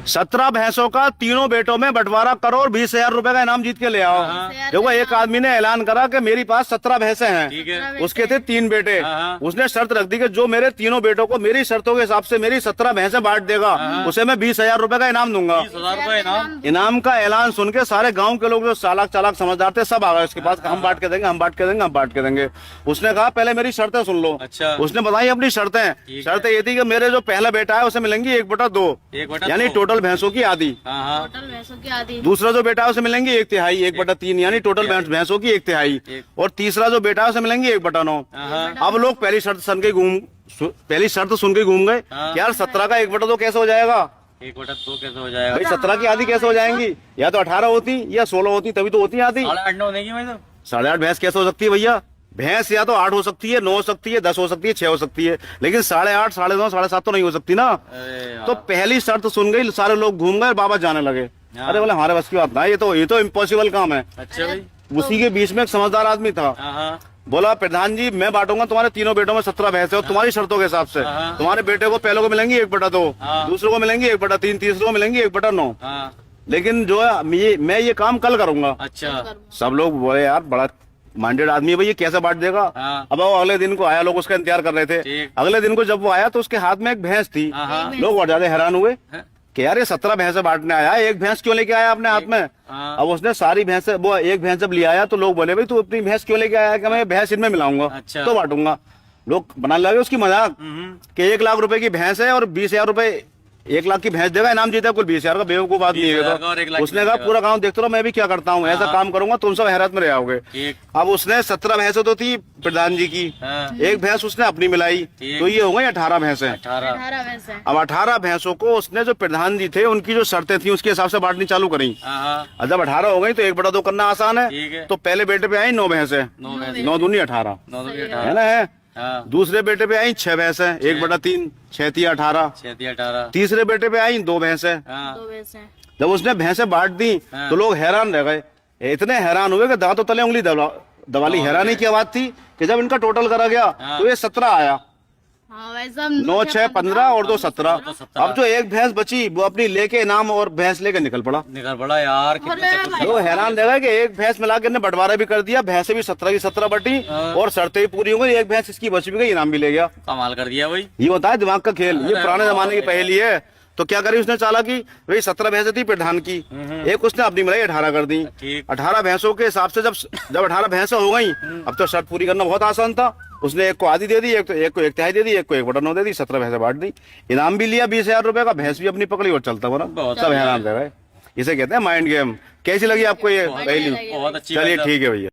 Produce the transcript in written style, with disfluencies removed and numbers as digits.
17 भैंसों का तीनों बेटों में बंटवारा करो और 20,000 रुपए का इनाम जीत के ले आओ। देखो एक आदमी ने ऐलान करा कि मेरे पास 17 भैंसे हैं, उसके थे 3 बेटे। उसने शर्त रख दी कि जो मेरे तीनों बेटों को मेरी शर्तों के हिसाब से मेरी 17 भैंसे बांट देगा उसे मैं 20,000 रुपए का इनाम दूंगा। 20,000 इनाम का ऐलान सुन के सारे गांव के लोग जो चालाक चालाक समझदार थे सब आ गए उसके पास। हम बांट के देंगे, हम बांट के देंगे, हम बांट के देंगे। उसने कहा पहले मेरी शर्तें सुन लो। अच्छा। उसने बताई अपनी शर्तें। शर्तें ये थी कि मेरे जो पहला बेटा है उसे मिलेंगी 1/2, यानी टोटल भैंसों की आधी। टोटल भैंसों की आधी। दूसरा जो बेटा है उसे मिलेंगी 1/3, 1/3, यानी टोटल भैंसों की 1/3। और तीसरा जो बेटा है उसे मिलेंगी 1/9। अब लोग पहली शर्त सुन के घूम गए कि यार 17 का 1/2 कैसे हो जाएगा, 1/2 कैसे हो जाएगा भाई 17 की आधी कैसे हो जाएंगी? या तो 18 होती या 16 होती, तभी तो होती आधी। 8.5 नहीं भाई, तो 8.5 भैंस कैसे हो सकती है भैया? भैंस या तो 8 हो सकती है, 9 हो सकती है, 10 हो सकती है, 6 हो सकती है, लेकिन 8.5, 9.5, 7.5 तो नहीं हो सकती ना। तो पहली शर्त सुन गई, सारे लोग घूम गए, बाबा जाने लगे। अरे बोले हमारे बस की बात ना, ये तो इम्पॉसिबल काम है। अच्छा भाई। उसी के बीच में एक समझदार आदमी था, बोला प्रधान जी मैं बांटूंगा तुम्हारे तीनों बेटों में 17 भैंसे और तुम्हारी शर्तों के हिसाब से तुम्हारे बेटे को पहले को मिलेंगी 1/2, दूसरे को मिलेंगी 1/3, तीसरे को मिलेंगी 1/9। लेकिन जो है मैं ये काम कल करूंगा। अच्छा। सब लोग बोले यार बड़ा माइंडेड आदमी है भाई, ये कैसे बांट देगा। अब वो अगले दिन को आया, लोग उसका इंतजार कर रहे थे। अगले दिन को जब वो आया तो उसके हाथ में एक भैंस थी। लोग और ज्यादा हैरान हुए कि यार ये 17 भैंसे बांटने आया, एक भैंस क्यों लेके आया अपने हाथ में? अब उसने सारी भैंसे, वो एक भैंस जब ले आया तो लोग बोले भाई तू अपनी भैंस क्यों लेके आया? कि मैं भैंस इनमें मिलाऊंगा। अच्छा। तो बांटूंगा। लोग बनाने लगे उसकी मजाक कि 1 लाख रुपए की भैंस है और 20,000 रुपए 1 लाख की भैंस देगा, इनाम जीता कुल 20,000 का। बेवकूफ बात नहीं है। उसने कहा पूरा गांव देखते रहो, मैं भी क्या करता हूँ, ऐसा काम करूंगा तुम सब हैरत में रह आओगे। अब उसने 17 भैंसें तो थी प्रधान जी की, एक भैंस उसने अपनी मिलाई, तो ये हो गई 18 भैंसें। 18 भैंसें। अब 18 भैंसों को उसने जो प्रधान जी थे उनकी जो शर्तें थी उसके हिसाब से बांटनी चालू करी। जब 18 हो गई तो 1/2 करना आसान है। तो पहले बेटे पे आई 9 भैंसें, 9 दूनी 18 है ना। दूसरे बेटे पे आई 6 भैंसें, 1/3, 6 × 18। तीसरे बेटे पे आई 2 भैंसें। जब उसने भैंसें बांट दी तो लोग हैरान रह गए, इतने हैरान हुए कि दांतों तले उंगली दबाली। हैरानी की बात थी कि जब इनका टोटल करा गया तो ये 17 आया। 9, 6, 15 और 2, 17। अब जो एक भैंस बची वो अपनी लेके इनाम और भैंस लेके निकल पड़ा यार। वो हैरान रह गए कि एक भैंस मिला के बंटवारा भी कर दिया, भैंसें भी 17 की 17 बटी और शर्तें भी पूरी हो गई, एक भैंस इसकी बच भी गई, इनाम भी ले गया। कमाल कर दिया भाई। ये होता है दिमाग का खेल, ये पुराने जमाने की पहेली है। तो क्या करी उसने चालाकी, भाई 17 भैंसें थी प्रधान की, एक उसने अपनी मिलाई 18 कर दी। 18 भैंसों के हिसाब से जब 18 भैंसें हो गई, अब तो शर्त पूरी करना बहुत आसान था। उसने एक को आधी दे दी, एक को 1/3 दे दी, एक को 1/9 दे दी, 17 भैंसें बांट दी, इनाम भी लिया 20,000 रुपए का, भैंस भी अपनी पकड़ी और चलता बना। सब हैरान रह गए। इसे कहते हैं माइंड गेम। कैसी लगी आपको ये पहेली? बहुत अच्छी। चलिए ठीक है भैया।